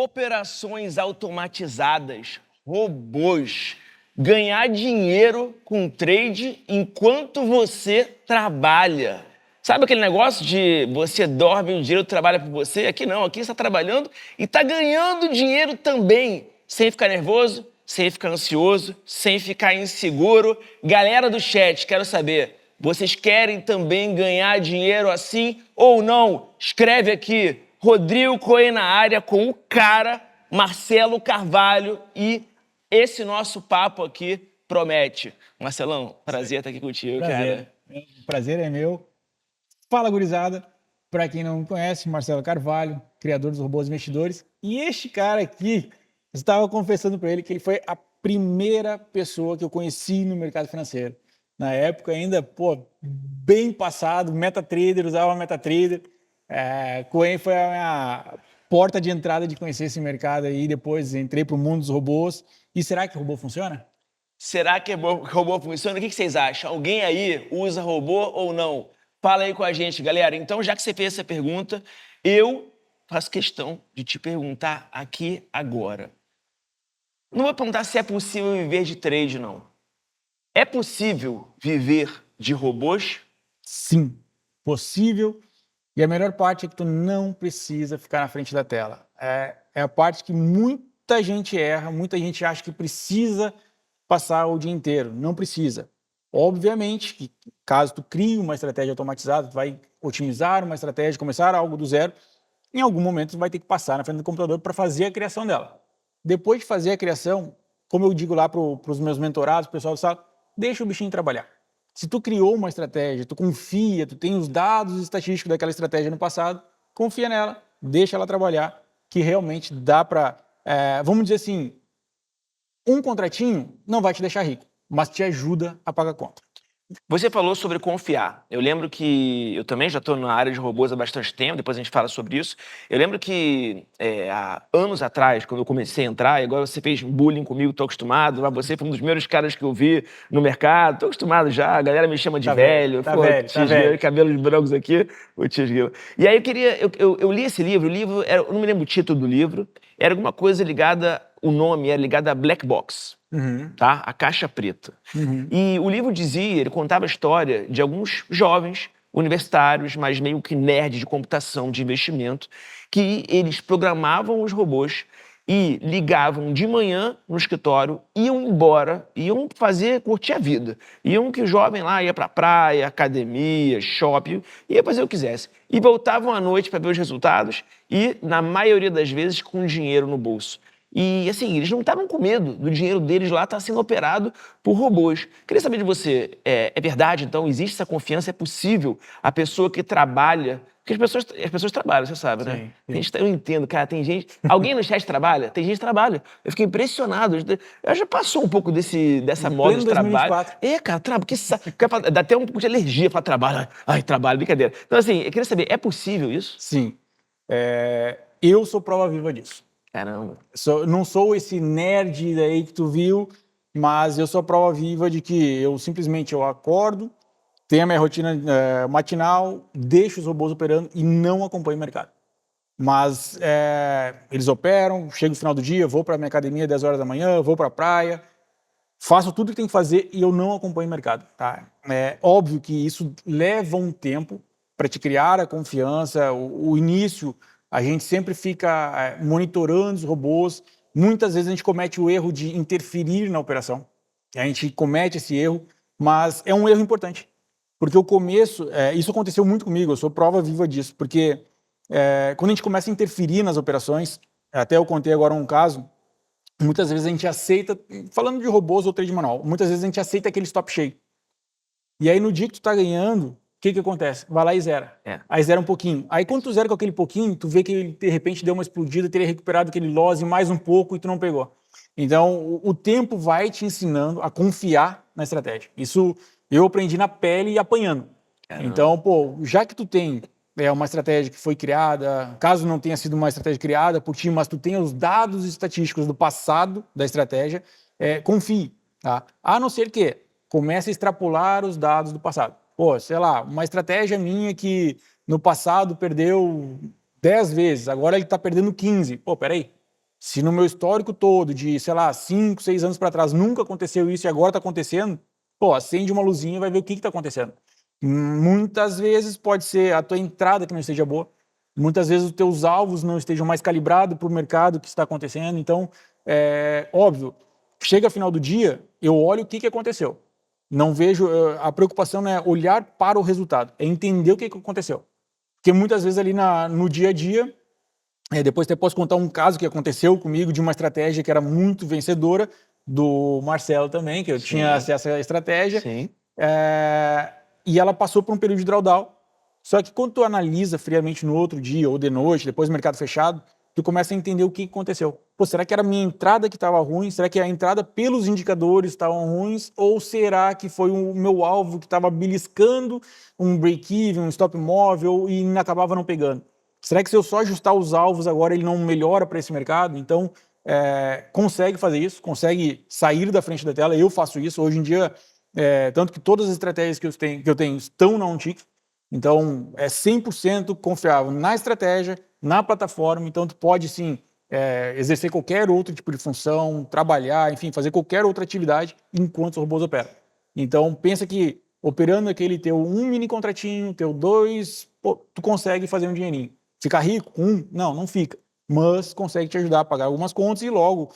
operações automatizadas, robôs, ganhar dinheiro com trade enquanto você trabalha. Sabe aquele negócio de você dorme e o dinheiro trabalha por você? Aqui não, aqui você está trabalhando e está ganhando dinheiro também, sem ficar nervoso, sem ficar ansioso, sem ficar inseguro. Galera do chat, quero saber, vocês querem também ganhar dinheiro assim ou não? Escreve aqui, Rodrigo Cohen na área com o cara, Marcelo Carvalho, e esse nosso papo aqui promete. Marcelão, prazer estar aqui contigo, prazer. cara. O prazer é meu. Fala, gurizada. Para quem não me conhece, Marcelo Carvalho, criador dos Robôs Investidores. E este cara aqui, eu estava confessando para ele que ele foi a primeira pessoa que eu conheci no mercado financeiro. Na época ainda, bem passado, MetaTrader, usava MetaTrader. Cohen foi a minha porta de entrada de conhecer esse mercado aí. Depois entrei para o mundo dos robôs. E será que o robô funciona? Será que robô funciona? O que vocês acham? Alguém aí usa robô ou não? Fala aí com a gente, galera. Então, já que você fez essa pergunta, eu faço questão de te perguntar aqui agora. Não vou perguntar se é possível viver de trade, não. É possível viver de robôs? Sim, possível. E a melhor parte é que tu não precisa ficar na frente da tela. É a parte que muita gente erra, muita gente acha que precisa passar o dia inteiro. Não precisa. Obviamente que caso tu crie uma estratégia automatizada, tu vai otimizar uma estratégia, começar algo do zero, em algum momento tu vai ter que passar na frente do computador para fazer a criação dela. Depois de fazer a criação, como eu digo lá para os meus mentorados, o pessoal do sala, deixa o bichinho trabalhar. Se tu criou uma estratégia, tu confia, tu tem os dados estatísticos daquela estratégia no passado, confia nela, deixa ela trabalhar, que realmente dá para, vamos dizer assim, um contratinho não vai te deixar rico, mas te ajuda a pagar a conta. Você falou sobre confiar. Eu lembro que eu também já estou na área de robôs há bastante tempo, depois a gente fala sobre isso. Eu lembro que há anos atrás, quando eu comecei a entrar, e agora você fez bullying comigo, estou acostumado, mas você foi um dos primeiros caras que eu vi no mercado, estou acostumado já, a galera me chama de velho. Tá velho. Cabelos brancos aqui, o tio Esguila. E aí eu li esse livro, eu não me lembro o título do livro, era alguma coisa ligada, o nome era ligado a Black Box. Tá? A caixa preta. E o livro dizia, ele contava a história de alguns jovens universitários, mas meio que nerds de computação, de investimento, que eles programavam os robôs e ligavam de manhã no escritório, iam embora, iam curtir a vida. Iam que o jovem lá ia pra praia, academia, shopping, ia fazer o que quisesse. E voltavam à noite para ver os resultados e, na maioria das vezes, com dinheiro no bolso. E, assim, eles não estavam com medo do dinheiro deles lá estar sendo operado por robôs. Queria saber de você, é verdade, então, existe essa confiança? É possível a pessoa que trabalha... Porque as pessoas trabalham, você sabe, né? Sim. Eu entendo, cara, tem gente... Alguém no chat trabalha? Tem gente que trabalha. Eu fiquei impressionado. Já passou um pouco dessa moda de trabalho. 2024. Cara, dá até um pouco de alergia para trabalho. Ai, trabalho, brincadeira. Então, assim, eu queria saber, é possível isso? Sim. Eu sou prova viva disso. Caramba. Não sou esse nerd aí que tu viu, mas eu sou a prova viva de que eu simplesmente acordo, tenho a minha rotina matinal, deixo os robôs operando e não acompanho o mercado. Mas eles operam, chego no final do dia, vou para a minha academia 10 horas da manhã, vou para a praia, faço tudo que tem que fazer e eu não acompanho o mercado. Tá? É óbvio que isso leva um tempo para te criar a confiança, o início. A gente sempre fica monitorando os robôs. Muitas vezes a gente comete o erro de interferir na operação. A gente comete esse erro, mas é um erro importante. Porque o começo, isso aconteceu muito comigo, eu sou prova viva disso. Porque quando a gente começa a interferir nas operações, até eu contei agora um caso, muitas vezes a gente aceita, falando de robôs ou trade manual, muitas vezes a gente aceita aquele stop cheio. E aí no dia que tu tá ganhando, o que acontece? Vai lá e zera. Aí zera um pouquinho. Aí quando tu zera com aquele pouquinho, tu vê que ele de repente deu uma explodida, teria recuperado aquele loss mais um pouco e tu não pegou. Então o tempo vai te ensinando a confiar na estratégia. Isso eu aprendi na pele e apanhando. Caramba. Então, já que tu tem uma estratégia que foi criada, caso não tenha sido uma estratégia criada por ti, mas tu tem os dados estatísticos do passado da estratégia, confie. Tá? A não ser que comece a extrapolar os dados do passado. Sei lá, uma estratégia minha que no passado perdeu 10 vezes, agora ele está perdendo 15. Peraí, Se no meu histórico todo, de, sei lá, 5, 6 anos para trás, nunca aconteceu isso e agora está acontecendo, pô, acende uma luzinha e vai ver o que está acontecendo. Muitas vezes pode ser a tua entrada que não esteja boa, muitas vezes os teus alvos não estejam mais calibrados para o mercado que está acontecendo. Então, óbvio, chega final do dia, eu olho o que aconteceu. Não vejo, a preocupação não é olhar para o resultado, é entender o que aconteceu. Porque muitas vezes ali no dia a dia, depois até posso contar um caso que aconteceu comigo de uma estratégia que era muito vencedora, do Marcelo também, que eu tinha acesso à estratégia. Sim. E ela passou por um período de drawdown. Só que quando tu analisa friamente no outro dia ou de noite, depois do mercado fechado, tu começa a entender o que aconteceu. Pô, será que era a minha entrada que estava ruim? Será que a entrada pelos indicadores estavam ruins? Ou será que foi o meu alvo que estava beliscando um break-even, um stop móvel e acabava não pegando? Será que se eu só ajustar os alvos agora ele não melhora para esse mercado? Então, consegue fazer isso, consegue sair da frente da tela. Eu faço isso. Hoje em dia, tanto que todas as estratégias que eu tenho estão na OnTick. Então, é 100% confiável na estratégia, na plataforma. Então, tu pode, sim, exercer qualquer outro tipo de função, trabalhar, enfim, fazer qualquer outra atividade enquanto os robôs operam. Então, pensa que operando aquele teu um mini contratinho, teu 2, tu consegue fazer um dinheirinho. Ficar rico com um? Não fica. Mas consegue te ajudar a pagar algumas contas e logo,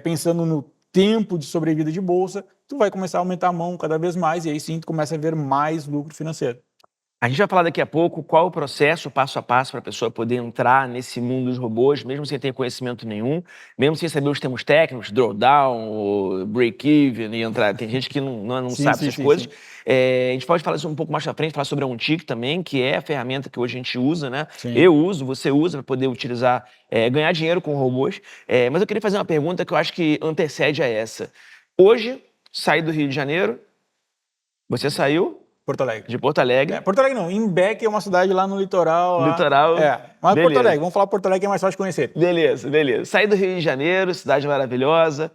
pensando no tempo de sobrevida de bolsa, tu vai começar a aumentar a mão cada vez mais e aí sim tu começa a ver mais lucro financeiro. A gente vai falar daqui a pouco qual o processo, passo a passo, para a pessoa poder entrar nesse mundo dos robôs, mesmo sem ter conhecimento nenhum, mesmo sem saber os termos técnicos, drawdown, break-even e entrar. Tem gente que não sabe essas coisas. A gente pode falar isso um pouco mais pra frente, falar sobre a OnTick também, que é a ferramenta que hoje a gente usa, né? Sim. Eu uso, você usa para poder utilizar, ganhar dinheiro com robôs. Mas eu queria fazer uma pergunta que eu acho que antecede a essa. Hoje, saí do Rio de Janeiro, você saiu... Porto Alegre. De Porto Alegre. Porto Alegre não, Imbeque é uma cidade lá no litoral. Litoral. Mas beleza. Porto Alegre, vamos falar Porto Alegre que é mais fácil de conhecer. Beleza. Saí do Rio de Janeiro, cidade maravilhosa,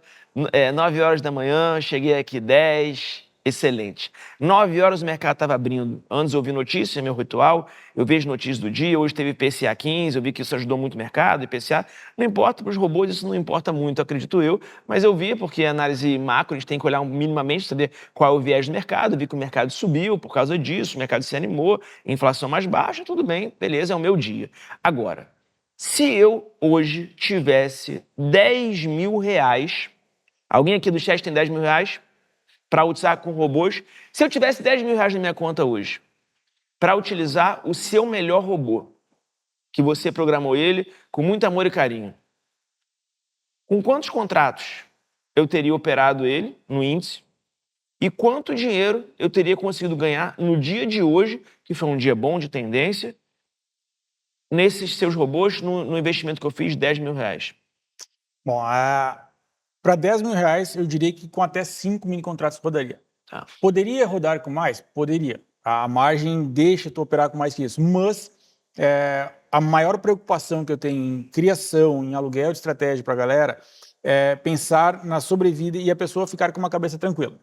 9 horas da manhã, cheguei aqui 10, excelente. 9 horas o mercado estava abrindo. Antes eu vi notícias, é meu ritual, eu vejo notícias do dia, hoje teve IPCA 15, eu vi que isso ajudou muito o mercado, IPCA. Não importa para os robôs, isso não importa muito, acredito eu, mas eu vi, porque análise macro, a gente tem que olhar minimamente, saber qual é o viés do mercado, vi que o mercado subiu por causa disso, o mercado se animou, inflação mais baixa, tudo bem, beleza, é o meu dia. Agora, se eu hoje tivesse 10 mil reais, alguém aqui do chat tem 10 mil reais para utilizar com robôs? Se eu tivesse 10 mil reais na minha conta hoje, para utilizar o seu melhor robô, que você programou ele com muito amor e carinho, com quantos contratos eu teria operado ele no índice e quanto dinheiro eu teria conseguido ganhar no dia de hoje, que foi um dia bom de tendência, nesses seus robôs, no investimento que eu fiz, 10 mil reais? Bom, para 10 mil reais, eu diria que com até 5 mini contratos rodaria. Tá. Poderia rodar com mais? Poderia. A margem deixa tu operar com mais que isso. Mas a maior preocupação que eu tenho em criação, em aluguel de estratégia para a galera, é pensar na sobrevida e a pessoa ficar com uma cabeça tranquila.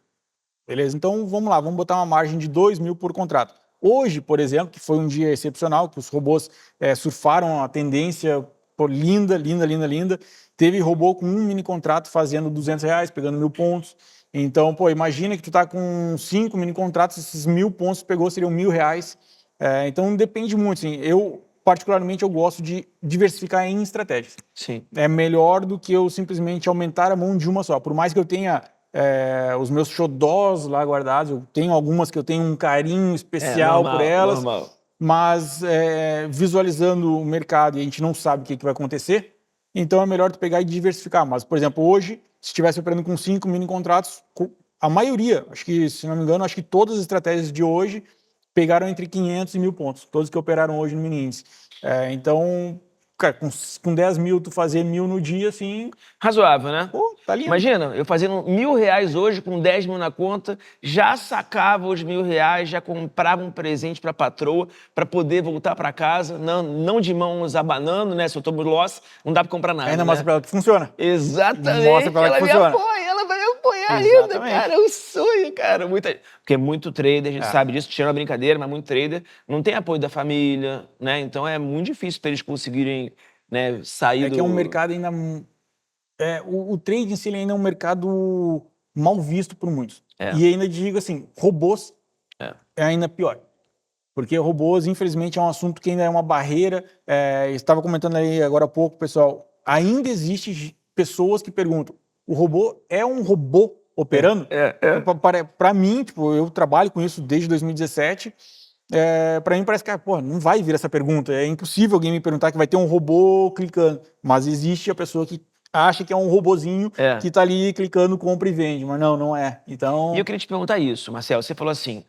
Beleza? Então, vamos lá, vamos botar uma margem de 2 mil por contrato. Hoje, por exemplo, que foi um dia excepcional, que os robôs surfaram a tendência linda, teve robô com um mini contrato fazendo 200 reais, pegando 1.000 pontos. Então, imagina que tu tá com 5 mini contratos, esses 1.000 pontos pegou, seriam 1.000 reais. Então, depende muito. Assim, particularmente, eu gosto de diversificar em estratégias. Sim. É melhor do que eu simplesmente aumentar a mão de uma só. Por mais que eu tenha os meus xodós lá guardados, eu tenho algumas que eu tenho um carinho especial por elas, mas visualizando o mercado e a gente não sabe o que vai acontecer, então é melhor tu pegar e diversificar. Mas, por exemplo, hoje, se estivesse operando com 5 mini contratos, a maioria, acho que, se não me engano, acho que todas as estratégias de hoje pegaram entre 500 e 1.000 pontos, todos que operaram hoje no mini índice. Então, cara, com 10 mil, tu fazer 1.000 no dia, assim... Razoável, né? Pô, tá lindo. Imagina, eu fazendo 1.000 reais hoje, com 10 mil na conta, já sacava os 1.000 reais, já comprava um presente pra patroa, pra poder voltar pra casa, não de mãos abanando, né? Se eu tomo loss, não dá pra comprar nada, Ainda né? mostra pra ela que funciona. Exatamente. Mostra pra ela que funciona. Ela vai me apoiar Exatamente. ainda, cara. É um sonho, cara. Porque muito trader, a gente sabe disso, tirando a brincadeira, mas muito trader não tem apoio da família, né? Então é muito difícil pra eles conseguirem, né, sair do... É que é um mercado ainda O trading em si ele ainda é um mercado mal visto por muitos. É. E ainda digo assim, robôs é ainda pior. Porque robôs, infelizmente, é um assunto que ainda é uma barreira. Estava comentando aí agora há pouco, pessoal, ainda existe pessoas que perguntam, o robô é um robô operando? Para mim, tipo, eu trabalho com isso desde 2017, para mim parece que pô, não vai vir essa pergunta, é impossível alguém me perguntar que vai ter um robô clicando, mas existe a pessoa que acha que é um robozinho que está ali clicando, compra e vende, mas não é. Então... E eu queria te perguntar isso, Marcelo, você falou assim,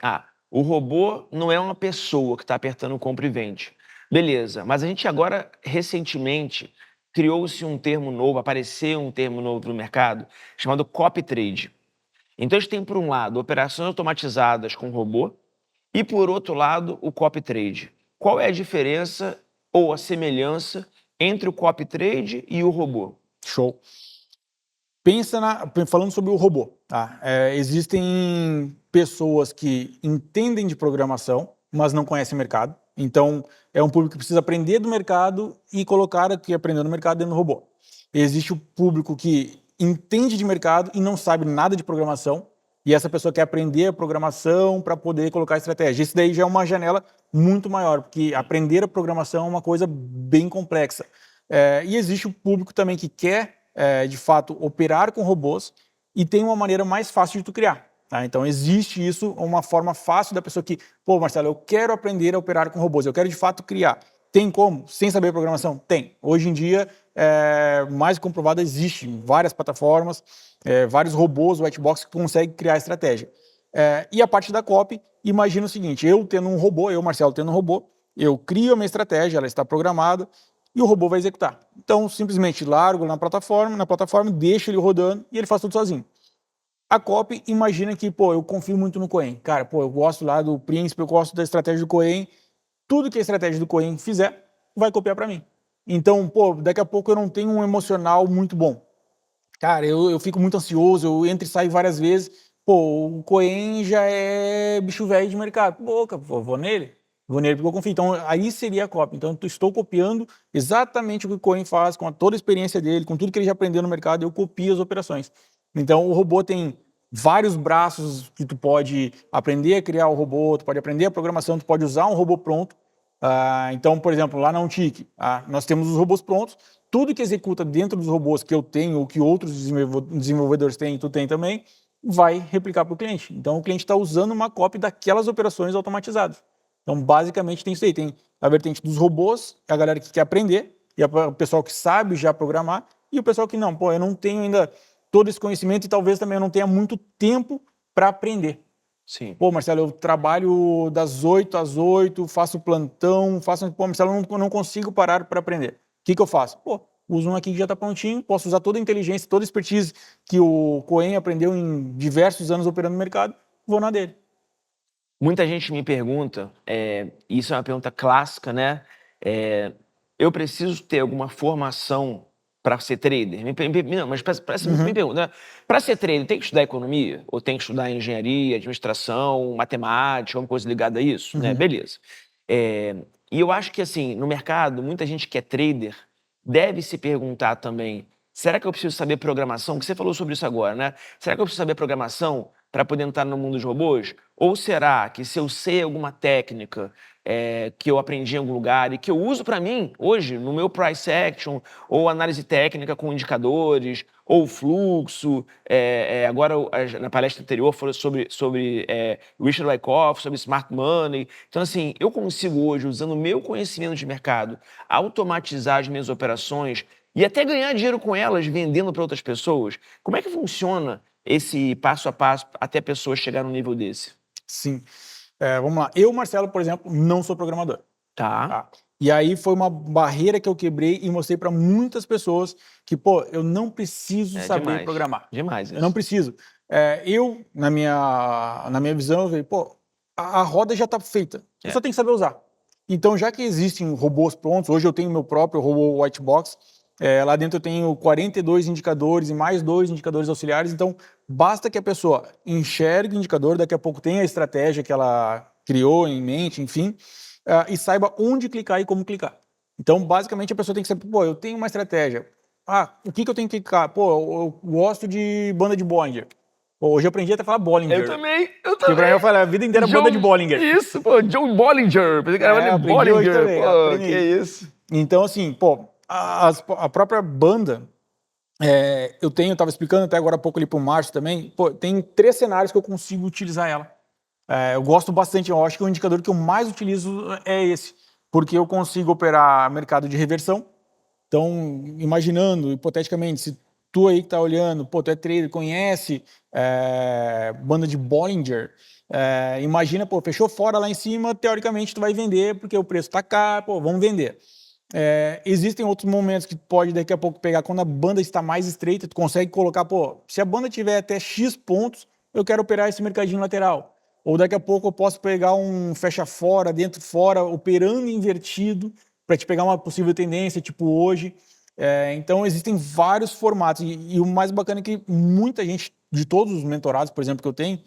o robô não é uma pessoa que está apertando compra e vende. Beleza, mas a gente agora, recentemente, criou-se um termo novo, apareceu um termo novo no mercado, chamado copy trade. Então a gente tem, por um lado, operações automatizadas com robô e, por outro lado, o copy trade. Qual é a diferença ou a semelhança entre o copy trade e o robô? Show. Falando sobre o robô, tá? Existem pessoas que entendem de programação, mas não conhecem o mercado. Então, é um público que precisa aprender do mercado e colocar o que aprendeu no mercado dentro do robô. Existe o público que entende de mercado e não sabe nada de programação, e essa pessoa quer aprender a programação para poder colocar estratégia. Isso daí já é uma janela muito maior, porque aprender a programação é uma coisa bem complexa. E existe o público também que quer de fato, operar com robôs e tem uma maneira mais fácil de tu criar. Tá? Então, existe isso, uma forma fácil da pessoa que, pô, Marcelo, eu quero aprender a operar com robôs, eu quero de fato criar. Tem como? Sem saber programação? Tem. Hoje em dia, mais comprovado, existe várias plataformas, vários robôs, white box, que conseguem criar estratégia. E a parte da copy, imagina o seguinte, eu, Marcelo, tendo um robô, eu crio a minha estratégia, ela está programada, e o robô vai executar. Então, simplesmente largo na plataforma, deixo ele rodando e ele faz tudo sozinho. A copy, imagina que, pô, eu confio muito no Coen. Cara, pô, eu gosto lá do Príncipe, eu gosto da estratégia do Coen. Tudo que a estratégia do Coen fizer, vai copiar para mim. Então, pô, daqui a pouco eu não tenho um emocional muito bom. Cara, eu fico muito ansioso, eu entro e saio várias vezes. Pô, o Coen já é bicho velho de mercado. Boca, vou nele. Vou nele porque eu confio. Então, aí seria a cópia. Então, eu estou copiando exatamente o que o Coen faz, com toda a experiência dele, com tudo que ele já aprendeu no mercado, eu copio as operações. Então, o robô tem vários braços que tu pode aprender a criar o robô, tu pode aprender a programação, tu pode usar um robô pronto. Então, por exemplo, lá na Untic, nós temos os robôs prontos. Tudo que executa dentro dos robôs que eu tenho ou que outros desenvolvedores têm, tu tem também, vai replicar para o cliente. Então, o cliente está usando uma cópia daquelas operações automatizadas. Então, basicamente, tem isso aí. Tem a vertente dos robôs, a galera que quer aprender, e o pessoal que sabe já programar, e o pessoal que não. Pô, eu não tenho ainda todo esse conhecimento e talvez também eu não tenha muito tempo para aprender. Sim. Pô, Marcelo, eu trabalho das 8 às 8, faço plantão, Pô, Marcelo, eu não consigo parar para aprender. O que eu faço? Pô, uso um aqui que já está prontinho, posso usar toda a inteligência, toda a expertise que o Coen aprendeu em diversos anos operando no mercado, vou na dele. Muita gente me pergunta, isso é uma pergunta clássica, né? Eu preciso ter alguma formação para ser trader? Não, mas me pergunta, né? Para ser trader, tem que estudar economia? Ou tem que estudar engenharia, administração, matemática, alguma coisa ligada a isso? Né? Beleza. E eu acho que, assim, no mercado, muita gente que é trader deve se perguntar também, será que eu preciso saber programação? Que você falou sobre isso agora, né? Será que eu preciso saber programação para poder entrar no mundo dos robôs? Ou será que se eu sei alguma técnica que eu aprendi em algum lugar e que eu uso para mim hoje no meu price action ou análise técnica com indicadores ou fluxo, agora na palestra anterior falou sobre Richard Wyckoff, sobre smart money. Então assim, eu consigo hoje, usando o meu conhecimento de mercado, automatizar as minhas operações e até ganhar dinheiro com elas vendendo para outras pessoas. Como é que funciona esse passo a passo até a pessoa chegar num nível desse? Sim. Vamos lá. Eu, Marcelo, por exemplo, não sou programador. Tá. E aí foi uma barreira que eu quebrei e mostrei para muitas pessoas que, pô, eu não preciso saber programar. Demais isso. Eu não preciso. Na minha visão, eu vejo, pô, a roda já está feita. Eu só tenho que saber usar. Então, já que existem robôs prontos, hoje eu tenho meu próprio robô white box. Lá dentro eu tenho 42 indicadores e mais 2 indicadores auxiliares. Então, basta que a pessoa enxergue o indicador, daqui a pouco tenha a estratégia que ela criou em mente, enfim, e saiba onde clicar e como clicar. Então, basicamente, a pessoa tem que saber, pô, eu tenho uma estratégia. o que eu tenho que clicar? Pô, eu gosto de banda de Bollinger. Pô, hoje eu aprendi até a falar Bollinger. Eu também. Porque pra mim eu falei a vida inteira banda de Bollinger. Isso, pô, John Bollinger. Pensei que era aprendi Bollinger. hoje também, Pô, aprendi. que isso. Então, assim, pô, a própria banda, eu tava explicando até agora há pouco ali pro Márcio também, pô, tem 3 cenários que eu consigo utilizar ela. Eu gosto bastante, eu acho que o indicador que eu mais utilizo é esse, porque eu consigo operar mercado de reversão. Então, imaginando, hipoteticamente, se tu aí que tá olhando, pô, tu é trader, conhece banda de Bollinger, imagina, pô, fechou fora lá em cima, teoricamente tu vai vender, porque o preço tá caro, pô, vamos vender. Existem outros momentos que tu pode daqui a pouco pegar, quando a banda está mais estreita, tu consegue colocar, pô, se a banda tiver até X pontos, eu quero operar esse mercadinho lateral. Ou daqui a pouco eu posso pegar um fecha fora, dentro fora, operando invertido, para te pegar uma possível tendência, tipo hoje. Então existem vários formatos. E o mais bacana é que muita gente, de todos os mentorados, por exemplo, que eu tenho,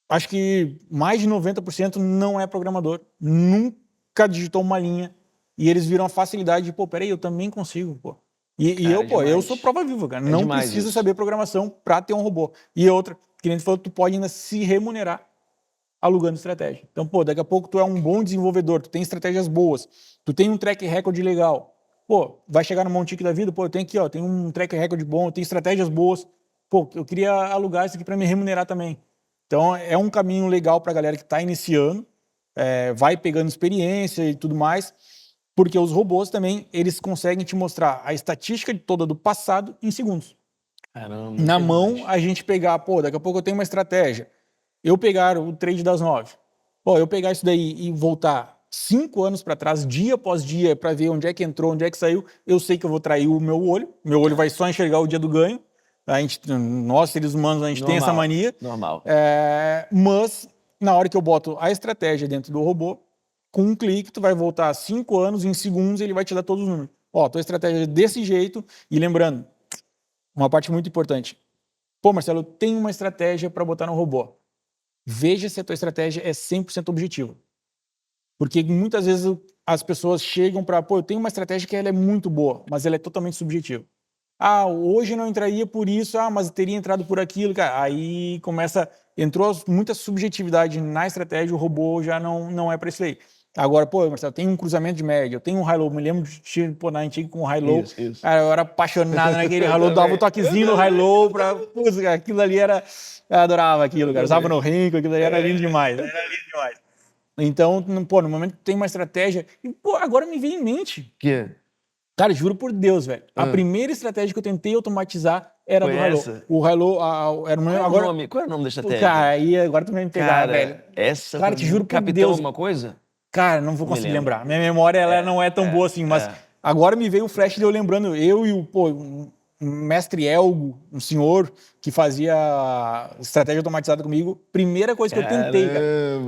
acho que mais de 90% não é programador, nunca digitou uma linha, e eles viram a facilidade de, pô, peraí, eu também consigo, pô. E Cara, eu sou prova viva, cara. Não demais precisa isso. saber programação para ter um robô. E outra, que nem tu falou, tu pode ainda se remunerar alugando estratégia. Então, pô, daqui a pouco tu é um bom desenvolvedor, tu tem estratégias boas, tu tem um track record legal. Pô, vai chegar no Montique da vida, pô, eu tenho aqui, ó, tenho um track record bom, eu tenho estratégias boas. Pô, eu queria alugar isso aqui para me remunerar também. Então, é um caminho legal para a galera que está iniciando, vai pegando experiência e tudo mais, porque os robôs também, eles conseguem te mostrar a estatística toda do passado em segundos. Caramba, Na isso é mão, demais. a gente pegar, pô, daqui a pouco eu tenho uma estratégia. Eu pegar o trade das 9. Pô, eu pegar isso daí e voltar 5 anos para trás, dia após dia, para ver onde é que entrou, onde é que saiu, eu sei que eu vou trair o meu olho. Meu olho vai só enxergar o dia do ganho. Nós, seres humanos, a gente tem essa mania. Normal. Mas, na hora que eu boto a estratégia dentro do robô, com um clique, tu vai voltar 5 anos, em segundos ele vai te dar todos os números. Ó, tua estratégia é desse jeito. E lembrando, uma parte muito importante. Pô, Marcelo, eu tenho uma estratégia para botar no robô. Veja se a tua estratégia é 100% objetiva. Porque muitas vezes as pessoas chegam para, pô, eu tenho uma estratégia que ela é muito boa, mas ela é totalmente subjetiva. Ah, hoje não entraria por isso, mas teria entrado por aquilo, cara. Aí entrou muita subjetividade na estratégia, o robô já não é para isso aí. Agora, pô, Marcelo, tem um cruzamento de média, eu tenho um high-low, me lembro de, pô, na antiga com o high-low, Isso. cara, eu era apaixonado naquele high-low, dava um toquezinho no high-low pra, putz, cara, aquilo ali era, eu adorava aquilo, cara, usava no rinco, aquilo ali era lindo demais, Então, pô, no momento que tem uma estratégia, e, pô, agora me vem em mente, Que? cara, juro por Deus, velho, a primeira estratégia que eu tentei automatizar era Foi do high-low. essa? O high-low, era um agora... Qual é o nome da estratégia? Cara, aí agora tu vai me pegar, velho. Cara, essa Cara, foi te juro por Capitão Deus. alguma coisa? Cara, não vou Não me conseguir lembro. lembrar. Minha memória ela não é tão boa assim, mas agora me veio o flash de eu lembrando, eu e um mestre Elgo, um senhor que fazia estratégia automatizada comigo. Primeira coisa que eu tentei, cara,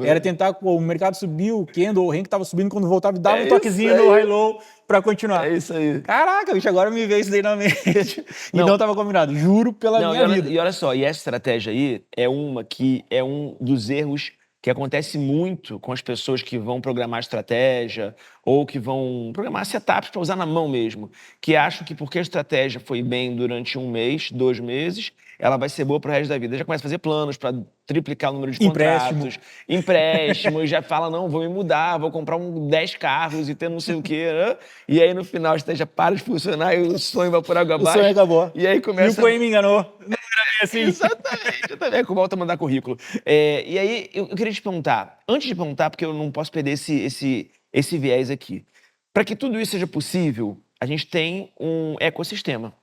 era tentar, pô, o mercado subiu, o candle, o rank tava subindo, quando voltava, dava um toquezinho no high-low pra continuar. É isso aí. Caraca, bicho, agora me veio isso daí na mente. E não tava combinado, juro pela minha vida. E olha só, e essa estratégia aí é uma que é um dos erros que acontece muito com as pessoas que vão programar estratégia ou que vão programar setups para usar na mão mesmo, que acham que porque a estratégia foi bem durante 1 mês, 2 meses, ela vai ser boa para o resto da vida. Já começa a fazer planos para triplicar o número de contratos, empréstimos, já fala, não, vou me mudar, vou comprar 10 carros e ter não sei o quê. Né? E aí no final a estratégia para de funcionar e o sonho vai por água abaixo. O sonho acabou. E aí começa... E o Coen me enganou. Não era bem assim. Exatamente, eu também volto a mandar currículo. E aí, eu queria te perguntar, antes de perguntar, porque eu não posso perder esse viés aqui. Para que tudo isso seja possível, a gente tem um ecossistema.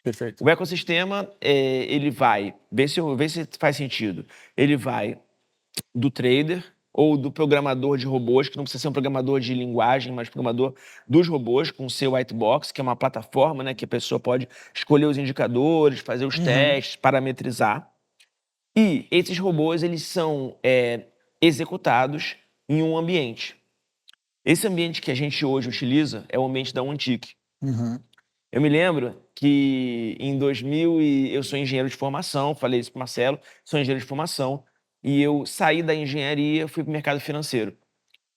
Perfeito. O ecossistema, ele vai, vê se faz sentido, ele vai do trader ou do programador de robôs, que não precisa ser um programador de linguagem, mas programador dos robôs, com o seu white box, que é uma plataforma, né, que a pessoa pode escolher os indicadores, fazer os testes, parametrizar. E esses robôs, eles são executados em um ambiente. Esse ambiente que a gente hoje utiliza é o ambiente da Ontic. Eu me lembro que em 2000, eu sou engenheiro de formação, falei isso para o Marcelo, sou engenheiro de formação, e eu saí da engenharia, fui para o mercado financeiro.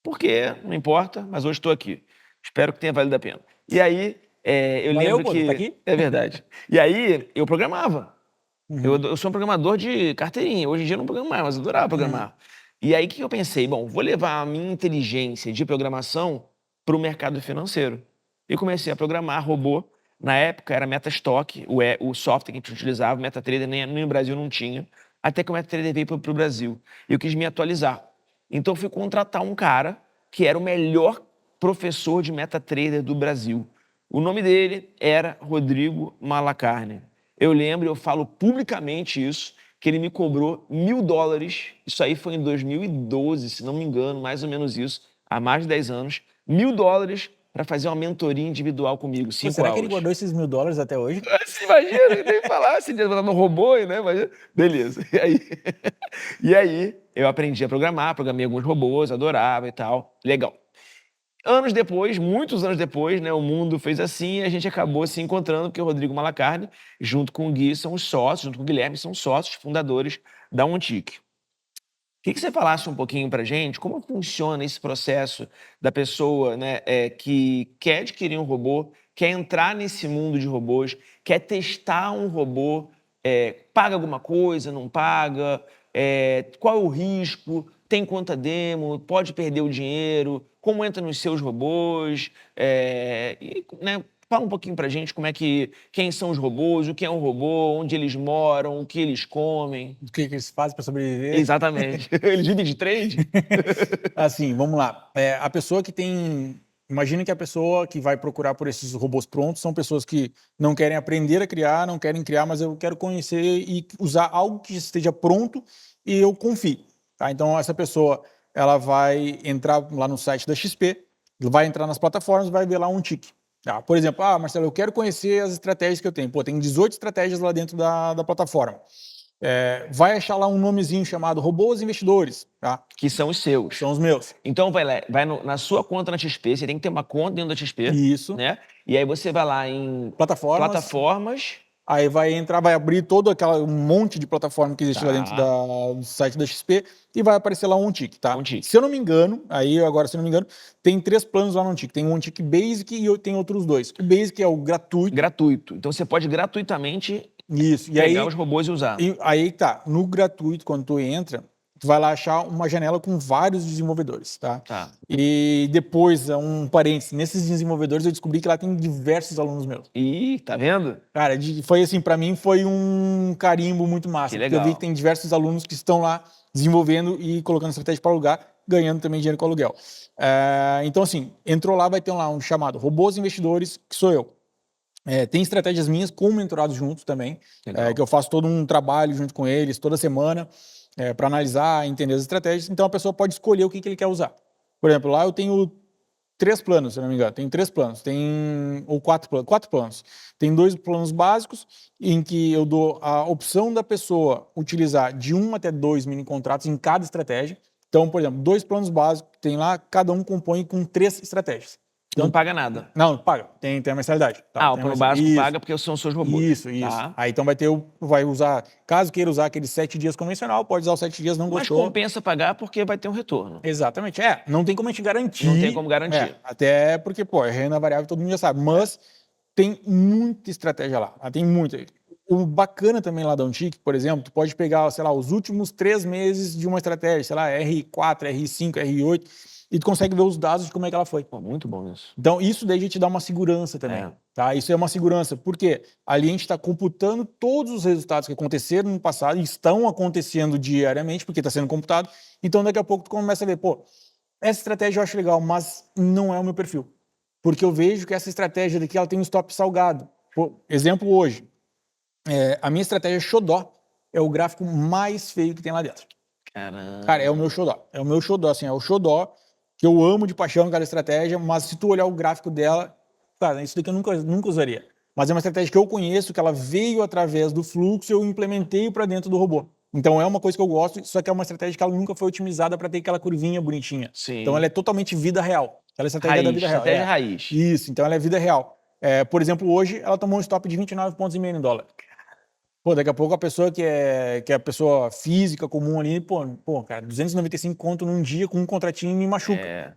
Por quê? Não importa, mas hoje estou aqui. Espero que tenha valido a pena. E aí, eu Valeu, lembro pô, que... tá aqui? É verdade. E aí, eu programava. Eu sou um programador de carteirinha. Hoje em dia eu não programo mais, mas eu adorava programar. E aí, o que eu pensei? Bom, vou levar a minha inteligência de programação para o mercado financeiro. E comecei a programar robô. Na época era MetaStock, o software que a gente utilizava, o MetaTrader, nem no Brasil não tinha. Até que o MetaTrader veio para o Brasil. E eu quis me atualizar. Então eu fui contratar um cara que era o melhor professor de MetaTrader do Brasil. O nome dele era Rodrigo Malacarne. Eu lembro, eu falo publicamente isso, que ele me cobrou $1.000. Isso aí foi em 2012, se não me engano, mais ou menos isso, há mais de 10 anos. $1.000 para fazer uma mentoria individual comigo, Pô, 5 será que ele aulas. guardou esses $1.000 até hoje? Você imagina, nem falar, se botar no robô, né? Mas, beleza. E aí, eu aprendi a programar, programei alguns robôs, adorava e tal. Legal. Anos depois, muitos anos depois, né, o mundo fez assim e a gente acabou se encontrando, porque o Rodrigo Malacarne, junto com o Gui, são os sócios, junto com o Guilherme, são sócios fundadores da Ontic. Queria que você falasse um pouquinho pra gente como funciona esse processo da pessoa, né, que quer adquirir um robô, quer entrar nesse mundo de robôs, quer testar um robô, paga alguma coisa, não paga, qual é o risco, tem conta demo, pode perder o dinheiro, como entra nos seus robôs, né, fala um pouquinho pra gente quem são os robôs, o que é um robô, onde eles moram, o que eles comem. O que eles fazem para sobreviver? Exatamente. Eles vivem de trade? Assim, vamos lá. A pessoa que tem... Imagina que a pessoa que vai procurar por esses robôs prontos são pessoas que não querem aprender a criar, não querem criar, mas eu quero conhecer e usar algo que esteja pronto e eu confio. Tá? Então, essa pessoa ela vai entrar lá no site da XP, vai entrar nas plataformas, vai ver lá um tique. Tá? Por exemplo, Marcelo, eu quero conhecer as estratégias que eu tenho. Pô, tem 18 estratégias lá dentro da plataforma. Vai achar lá um nomezinho chamado Robôs Investidores, tá? Que são os seus. São os meus. Então vai lá, na sua conta na XP, você tem que ter uma conta dentro da XP. Isso. Né? E aí você vai lá em plataformas. Aí vai entrar, vai abrir todo um monte de plataforma que existe lá dentro Tá. do site da XP e vai aparecer lá um OnTick, tá? OnTick. Se eu não me engano, tem 3 planos lá no OnTick. Tem um OnTick Basic e tem outros 2. O Basic é o gratuito. Gratuito. Então você pode gratuitamente pegar os robôs e usar. Aí tá, no gratuito, quando tu entra, tu vai lá achar uma janela com vários desenvolvedores, tá? Tá. E depois, um parênteses, nesses desenvolvedores eu descobri que lá tem diversos alunos meus. Ih, tá vendo? Cara, foi assim, pra mim foi um carimbo muito massa. Que legal. Porque eu vi que tem diversos alunos que estão lá desenvolvendo e colocando estratégia para alugar, ganhando também dinheiro com aluguel. Então assim, entrou lá, vai ter lá um chamado Robôs Investidores, que sou eu. Tem estratégias minhas com mentorados juntos também, que eu faço todo um trabalho junto com eles, toda semana, para analisar, entender as estratégias. Então a pessoa pode escolher o que ele quer usar. Por exemplo, lá eu tenho 3 planos, se não me engano. Tem 3 planos, ou 4 planos. Tem 2 planos básicos, em que eu dou a opção da pessoa utilizar de 1 até 2 mini contratos em cada estratégia. Então, por exemplo, 2 planos básicos, tem lá, cada um compõe com 3 estratégias. Então, não paga nada. Não, paga. Tem a mensalidade. Tá? O plano básico paga porque são seus robôs. Isso. Tá. Aí então vai usar, caso queira usar aqueles 7 dias convencional, pode usar os 7 dias, não gostou. Mas compensa pagar porque vai ter um retorno. Exatamente. Não tem como a gente garantir. Não tem como garantir. Até porque, é renda variável, todo mundo já sabe. Mas tem muita estratégia lá. Tem muita. O bacana também lá da OnTick, por exemplo, tu pode pegar, sei lá, os últimos 3 meses de uma estratégia, sei lá, R4, R5, R8, e tu consegue ver os dados de como é que ela foi. Pô, muito bom isso. Então, isso daí já te dá uma segurança também. Tá? Isso é uma segurança, porque ali a gente está computando todos os resultados que aconteceram no passado e estão acontecendo diariamente, porque está sendo computado. Então, daqui a pouco tu começa a ver, essa estratégia eu acho legal, mas não é o meu perfil. Porque eu vejo que essa estratégia daqui, ela tem um stop salgado. Exemplo hoje, a minha estratégia xodó é o gráfico mais feio que tem lá dentro. Caramba. Cara, é o meu xodó. É o meu xodó, assim, é o xodó que eu amo de paixão aquela estratégia, mas se tu olhar o gráfico dela, cara, isso daqui eu nunca usaria. Mas é uma estratégia que eu conheço, que ela veio através do fluxo e eu implementei para dentro do robô. Então é uma coisa que eu gosto, só que é uma estratégia que ela nunca foi otimizada para ter aquela curvinha bonitinha. Sim. Então ela é totalmente vida real. Aquela estratégia da vida real. Estratégia raiz. Isso, então ela é vida real. Por exemplo, hoje ela tomou um stop de 29,5 pontos no dólar. Daqui a pouco a pessoa que é a pessoa física comum ali, cara, 295 conto num dia com um contratinho me machuca.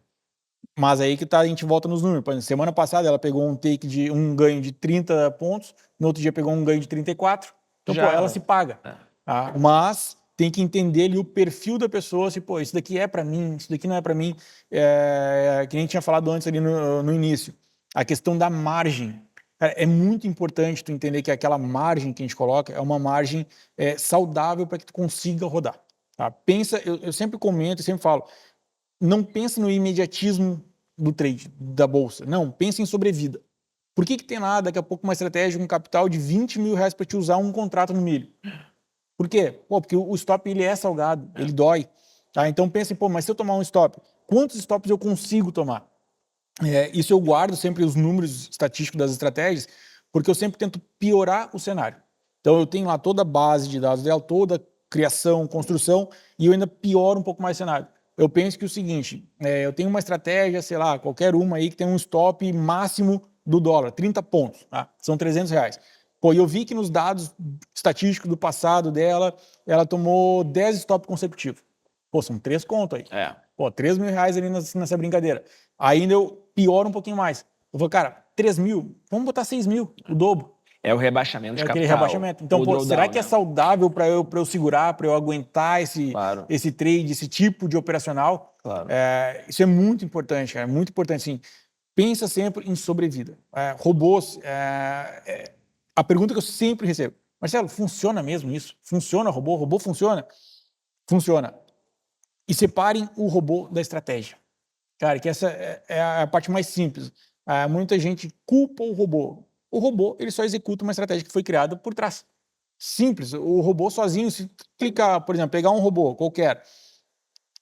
Mas aí que tá, a gente volta nos números. Por exemplo, semana passada ela pegou um ganho de 30 pontos, no outro dia pegou um ganho de 34. Então, Já, ela se paga. Tá? Mas tem que entender ali o perfil da pessoa, se, isso daqui é para mim, isso daqui não é para mim. Que nem a gente tinha falado antes ali no início. A questão da margem. Cara, é muito importante tu entender que aquela margem que a gente coloca é uma margem saudável para que tu consiga rodar. Tá? Pensa, eu sempre comento e sempre falo, não pensa no imediatismo do trade, da bolsa. Não, pensa em sobrevida. Por que tem lá, daqui a pouco, uma estratégia com capital de 20 mil reais para te usar um contrato no milho? Por quê? Porque o stop ele é salgado, ele dói. Tá? Então pense, mas se eu tomar um stop, quantos stops eu consigo tomar? Isso eu guardo sempre os números estatísticos das estratégias, porque eu sempre tento piorar o cenário. Então eu tenho lá toda a base de dados dela, toda a criação, construção, e eu ainda pioro um pouco mais o cenário. Eu penso que é o seguinte, eu tenho uma estratégia, sei lá, qualquer uma aí que tem um stop máximo do dólar, 30 pontos, tá? São 300 reais. E eu vi que nos dados estatísticos do passado dela, ela tomou 10 stops consecutivos. São 3 contos aí. 3 mil reais ali nessa brincadeira. Ainda eu pioro um pouquinho mais. Eu vou, cara, 3 mil, vamos botar 6 mil, o dobro. É o rebaixamento de capital. Aquele rebaixamento. Então, será que é saudável para eu segurar, para eu aguentar esse trade, esse tipo de operacional? Claro. Isso é muito importante, cara. Muito importante, sim. Pensa sempre em sobrevida. Robôs, a pergunta que eu sempre recebo, Marcelo, funciona mesmo isso? Funciona robô? Robô funciona? Funciona. E separem o robô da estratégia. Cara, que essa é a parte mais simples. Muita gente culpa o robô. O robô, ele só executa uma estratégia que foi criada por trás. Simples. O robô sozinho, se clicar, por exemplo, pegar um robô qualquer,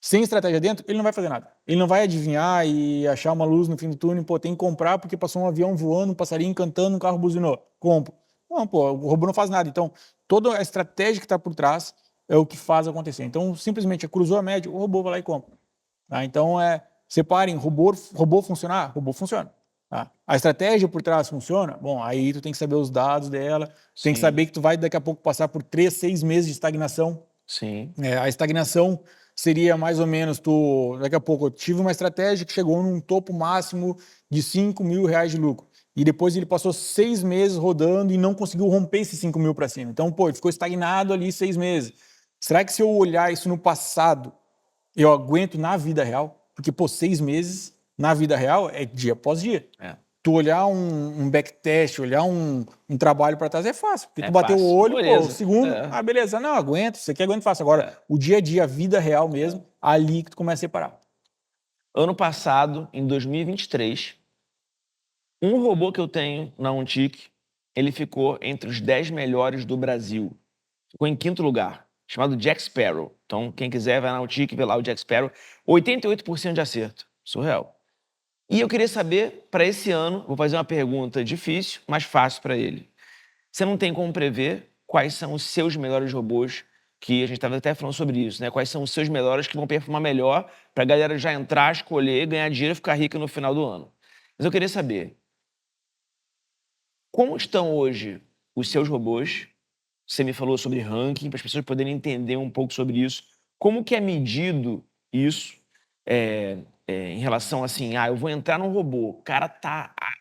sem estratégia dentro, ele não vai fazer nada. Ele não vai adivinhar e achar uma luz no fim do túnel, tem que comprar porque passou um avião voando, um passarinho cantando, um carro buzinou. Compro. Não, o robô não faz nada. Então, toda a estratégia que está por trás é o que faz acontecer. Então, simplesmente, cruzou a média, o robô vai lá e compra. Então, separem, robô funcionar? Robô funciona. Tá? A estratégia por trás funciona? Bom, aí tu tem que saber os dados dela, tem que saber que tu vai daqui a pouco passar por 3, 6 meses de estagnação. Sim. A estagnação seria mais ou menos, daqui a pouco eu tive uma estratégia que chegou num topo máximo de 5 mil reais de lucro. E depois ele passou 6 meses rodando e não conseguiu romper esses 5 mil para cima. Então, ele ficou estagnado ali 6 meses. Será que se eu olhar isso no passado, eu aguento na vida real? Porque, 6 meses na vida real é dia após dia. Tu olhar um backtest, olhar um trabalho para trás é fácil. Porque tu bateu o olho, o segundo, beleza, não, aguento, isso aqui aguento fácil. Agora, o dia a dia, a vida real mesmo, ali que tu começa a separar. Ano passado, em 2023, um robô que eu tenho na Untic, ele ficou entre os 10 melhores do Brasil. Ficou em 5º lugar, chamado Jack Sparrow. Então, quem quiser, vai na Untic e vê lá o Jack Sparrow. 88% de acerto. Surreal. E eu queria saber, para esse ano, vou fazer uma pergunta difícil, mas fácil para ele. Você não tem como prever quais são os seus melhores robôs, que a gente estava até falando sobre isso, né? Quais são os seus melhores que vão performar melhor para a galera já entrar, escolher, ganhar dinheiro e ficar rica no final do ano. Mas eu queria saber, como estão hoje os seus robôs? Você me falou sobre ranking, para as pessoas poderem entender um pouco sobre isso. Como que é medido isso em relação assim, eu vou entrar num robô,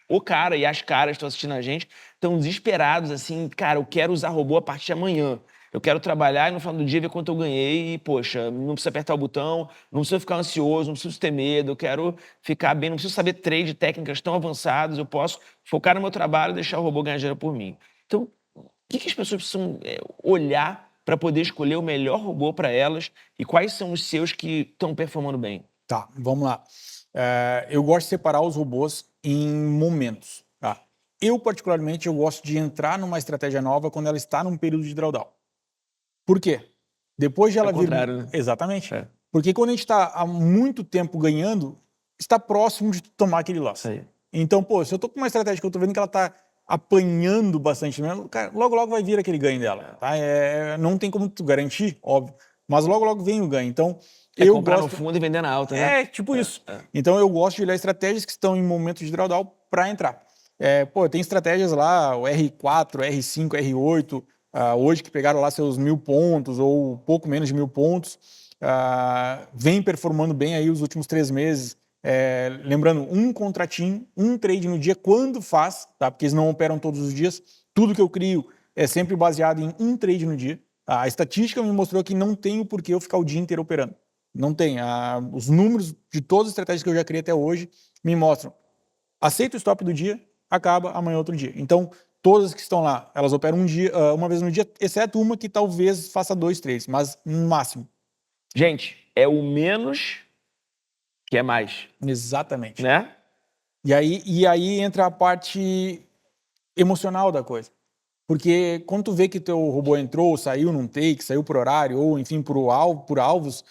o cara e as caras que estão assistindo a gente estão desesperados, assim, cara, eu quero usar robô a partir de amanhã. Eu quero trabalhar e no final do dia ver quanto eu ganhei e, poxa, não preciso apertar o botão, não preciso ficar ansioso, não preciso ter medo, eu quero ficar bem, não preciso saber trade, técnicas tão avançadas, eu posso focar no meu trabalho e deixar o robô ganhar dinheiro por mim. Então, o que as pessoas precisam olhar para poder escolher o melhor robô para elas e quais são os seus que estão performando bem? Tá, vamos lá. Eu gosto de separar os robôs em momentos. Tá? Eu, particularmente, eu gosto de entrar numa estratégia nova quando ela está num período de drawdown. Por quê? Depois de ela vir... Né? Exatamente. Porque quando a gente está há muito tempo ganhando, está próximo de tomar aquele loss. Então, se eu estou com uma estratégia que eu estou vendo que ela está apanhando bastante mesmo, cara, logo, logo vai vir aquele ganho dela. Tá? Não tem como tu garantir, óbvio. Mas logo, logo vem o ganho. Então, eu comprar gosto... no fundo e vender na alta, né? Tipo isso. Então, eu gosto de olhar estratégias que estão em momentos de drawdown para entrar. Tem estratégias lá, o R4, R5, R8, hoje que pegaram lá seus 1.000 pontos ou pouco menos de 1.000 pontos, vem performando bem aí os últimos 3 meses. Lembrando, um contratinho, um trade no dia, quando faz, tá? Porque eles não operam todos os dias. Tudo que eu crio é sempre baseado em um trade no dia. A estatística me mostrou que não tem o porquê eu ficar o dia inteiro operando. Não tem. Os números de todas as estratégias que eu já criei até hoje me mostram. Aceita o stop do dia, acaba, amanhã outro dia. Então, todas que estão lá, elas operam uma vez no dia, exceto uma que talvez faça 2 trades, mas no máximo. Gente, é o menos que é mais. Exatamente. Né? E aí entra a parte emocional da coisa. Porque quando tu vê que teu robô entrou, saiu num take, saiu por horário, ou enfim, por alvos,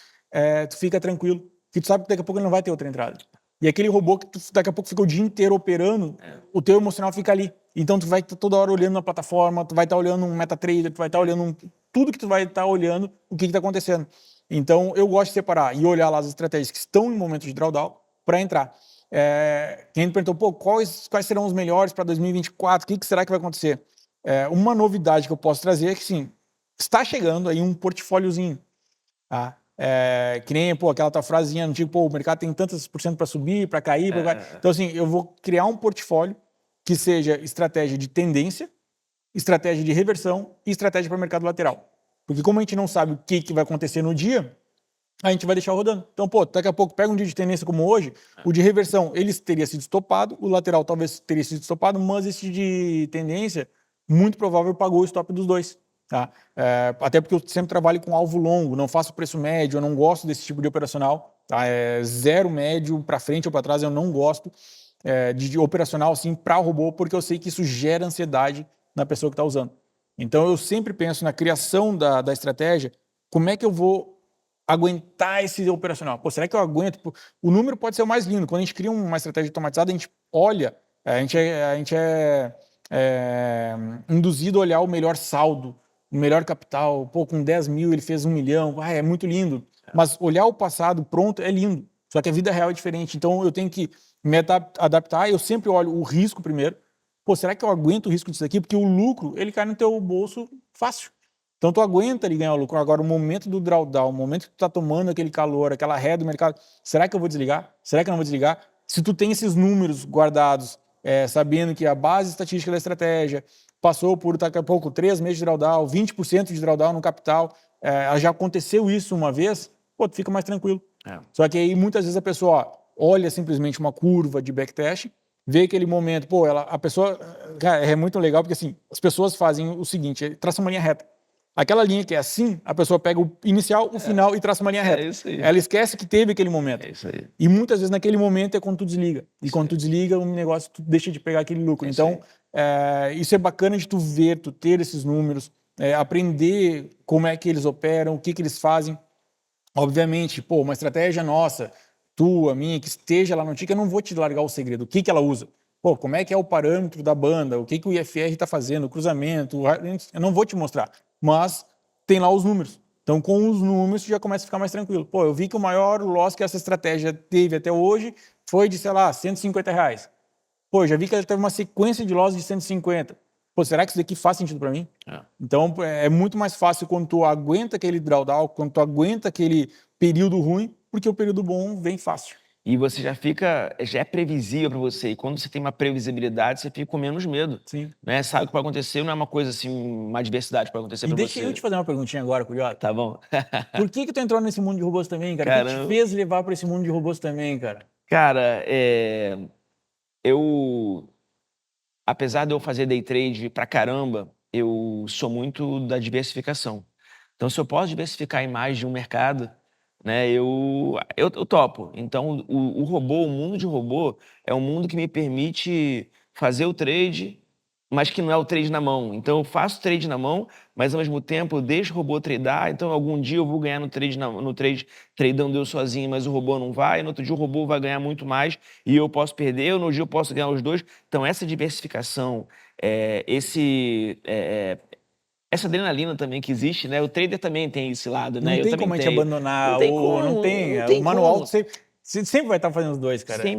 tu fica tranquilo. Porque tu sabe que daqui a pouco ele não vai ter outra entrada. E aquele robô que tu daqui a pouco fica o dia inteiro operando, o teu emocional fica ali. Então tu vai estar toda hora olhando na plataforma, tu vai estar olhando um MetaTrader, tu vai estar olhando tudo que tu vai estar olhando, o que está acontecendo. Então eu gosto de separar e olhar lá as estratégias que estão em momentos de drawdown para entrar. Quem me perguntou, pô, quais serão os melhores para 2024? O que será que vai acontecer? Uma novidade que eu posso trazer é que, sim, está chegando aí um portfóliozinho, tá? Que nem, pô, aquela tua frasezinha antiga, pô, o mercado tem tantos por cento para subir, para cair, Então, assim, eu vou criar um portfólio que seja estratégia de tendência, estratégia de reversão e estratégia para mercado lateral. Porque como a gente não sabe o que vai acontecer no dia, a gente vai deixar rodando. Então, pô, daqui a pouco pega um dia de tendência como hoje, o de reversão, ele teria sido estopado, o lateral talvez teria sido estopado, mas esse de tendência, muito provável, pagou o stop dos dois. Tá? Até porque eu sempre trabalho com alvo longo, não faço preço médio, eu não gosto desse tipo de operacional. Tá? Zero médio, para frente ou para trás, eu não gosto de operacional assim para robô, porque eu sei que isso gera ansiedade na pessoa que está usando. Então, eu sempre penso na criação da estratégia, como é que eu vou aguentar esse operacional? Pô, será que eu aguento? O número pode ser o mais lindo. Quando a gente cria uma estratégia automatizada, a gente olha, a gente é induzido a olhar o melhor saldo, o melhor capital. Pô, com 10 mil ele fez 1 milhão. É muito lindo. Mas olhar o passado pronto é lindo. Só que a vida real é diferente. Então eu tenho que me adaptar. Eu sempre olho o risco primeiro. Pô, será que eu aguento o risco disso aqui? Porque o lucro, ele cai no teu bolso fácil. Então tu aguenta ali ganhar o lucro. Agora, o momento do drawdown, o momento que tu tá tomando aquele calor, aquela ré do mercado, será que eu vou desligar? Será que eu não vou desligar? Se tu tem esses números guardados, sabendo que a base estatística da estratégia passou por, daqui a pouco, 3 meses de drawdown, 20% de drawdown no capital, já aconteceu isso uma vez, pô, tu fica mais tranquilo. Só que aí, muitas vezes, a pessoa olha simplesmente uma curva de backtest, vê aquele momento, pô, a pessoa... Cara, é muito legal, porque assim, as pessoas fazem o seguinte, traça uma linha reta. Aquela linha que é assim, a pessoa pega o inicial, o final e traça uma linha reta. Isso aí. Ela esquece que teve aquele momento. Isso aí. E muitas vezes naquele momento é quando tu desliga. E quando tu desliga, o negócio tu deixa de pegar aquele lucro. Então, isso é bacana de tu ver, tu ter esses números, aprender como é que eles operam, o que eles fazem. Obviamente, pô, uma estratégia nossa, tua, minha, que esteja lá no TIC, eu não vou te largar o segredo. O que ela usa? Pô, como é que é o parâmetro da banda? O que o IFR está fazendo? O cruzamento? Eu não vou te mostrar. Mas tem lá os números. Então, com os números, já começa a ficar mais tranquilo. Pô, eu vi que o maior loss que essa estratégia teve até hoje foi de, sei lá, R$150. Pô, já vi que ela teve uma sequência de loss de 150. Pô, será que isso daqui faz sentido para mim? Então, é muito mais fácil quando tu aguenta aquele drawdown, quando tu aguenta aquele período ruim, porque o período bom vem fácil. E você já é previsível para você. E quando você tem uma previsibilidade, você fica com menos medo. Sim. Né? Sabe o que pode acontecer, não é uma coisa assim, uma adversidade que pode acontecer para você. E deixa eu te fazer uma perguntinha agora, Curiota. Tá bom. Por que tu entrou nesse mundo de robôs também, cara? O que te fez levar para esse mundo de robôs também, cara? Cara, apesar de eu fazer day trade pra caramba, eu sou muito da diversificação. Então, se eu posso diversificar em mais de um mercado, né, eu topo. Então, o robô, o mundo de robô, é um mundo que me permite fazer o trade, mas que não é o trade na mão. Então, eu faço trade na mão, mas ao mesmo tempo eu deixo o robô tradear. Então, algum dia eu vou ganhar no trade tradando eu sozinho, mas o robô não vai. No outro dia o robô vai ganhar muito mais e eu posso perder. No dia eu posso ganhar os dois. Então, essa diversificação, essa adrenalina também que existe, né? O trader também tem esse lado, né? Não tem como a gente abandonar, não tem como, não tem o manual sempre vai estar fazendo os dois, cara. Sempre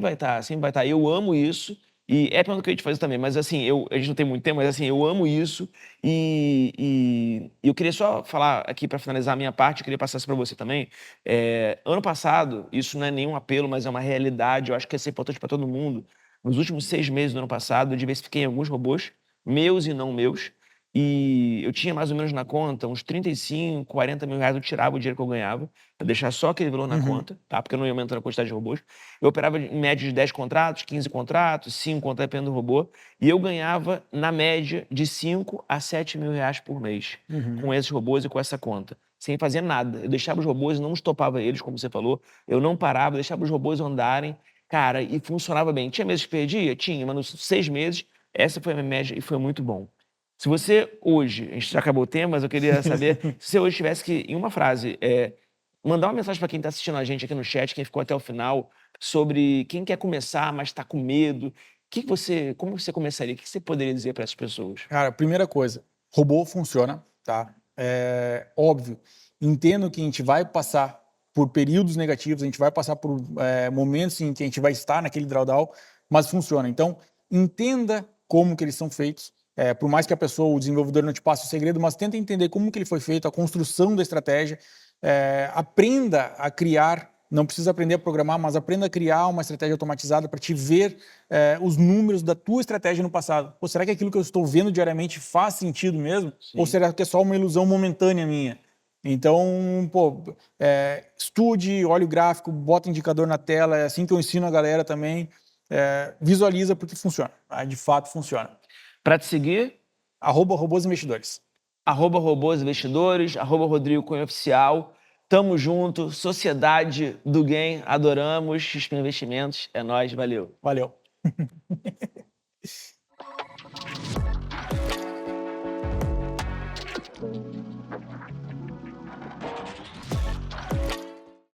vai estar. Eu amo isso. E é a pergunta que eu ia te fazer também, mas assim, a gente não tem muito tempo, mas assim, eu amo isso e eu queria só falar aqui para finalizar a minha parte, eu queria passar isso para você também. Ano passado, isso não é nenhum apelo, mas é uma realidade, eu acho que isso é importante para todo mundo. Nos últimos 6 meses do ano passado, eu diversifiquei em alguns robôs, meus e não meus, e eu tinha mais ou menos na conta uns 35, 40 mil reais, eu tirava o dinheiro que eu ganhava, para deixar só aquele valor na conta, tá? Porque eu não ia aumentando a quantidade de robôs. Eu operava em média de 10 contratos, 15 contratos, 5 contratos, dependendo do robô. E eu ganhava, na média, de 5 a 7 mil reais por mês com esses robôs e com essa conta. Sem fazer nada. Eu deixava os robôs, não estopava eles, como você falou. Eu não parava, deixava os robôs andarem. Cara, e funcionava bem. Tinha meses que perdia? Tinha, mas nos 6 meses, essa foi a minha média e foi muito bom. Se você hoje, a gente já acabou o tema, mas eu queria saber, se você hoje tivesse que, em uma frase, mandar uma mensagem para quem está assistindo a gente aqui no chat, quem ficou até o final, sobre quem quer começar, mas está com medo. Como você começaria? O que você poderia dizer para essas pessoas? Cara, primeira coisa, robô funciona, tá? É óbvio, entendo que a gente vai passar por períodos negativos, a gente vai passar por momentos em que a gente vai estar naquele drawdown, mas funciona. Então, entenda como que eles são feitos, por mais que a pessoa, o desenvolvedor não te passe o segredo, mas tenta entender como que ele foi feito, a construção da estratégia, aprenda a criar, não precisa aprender a programar, mas aprenda a criar uma estratégia automatizada para te ver os números da tua estratégia no passado. Pô, será que aquilo que eu estou vendo diariamente faz sentido mesmo? Sim. Ou será que é só uma ilusão momentânea minha? Então, pô, estude, olhe o gráfico, bota indicador na tela, é assim que eu ensino a galera também. Visualiza porque funciona, de fato funciona. Para te seguir? @robôs investidores. @robôs investidores, @Rodrigo Cunha Oficial. Tamo junto, Sociedade do Game, adoramos, XP Investimentos, é nóis, valeu. Valeu.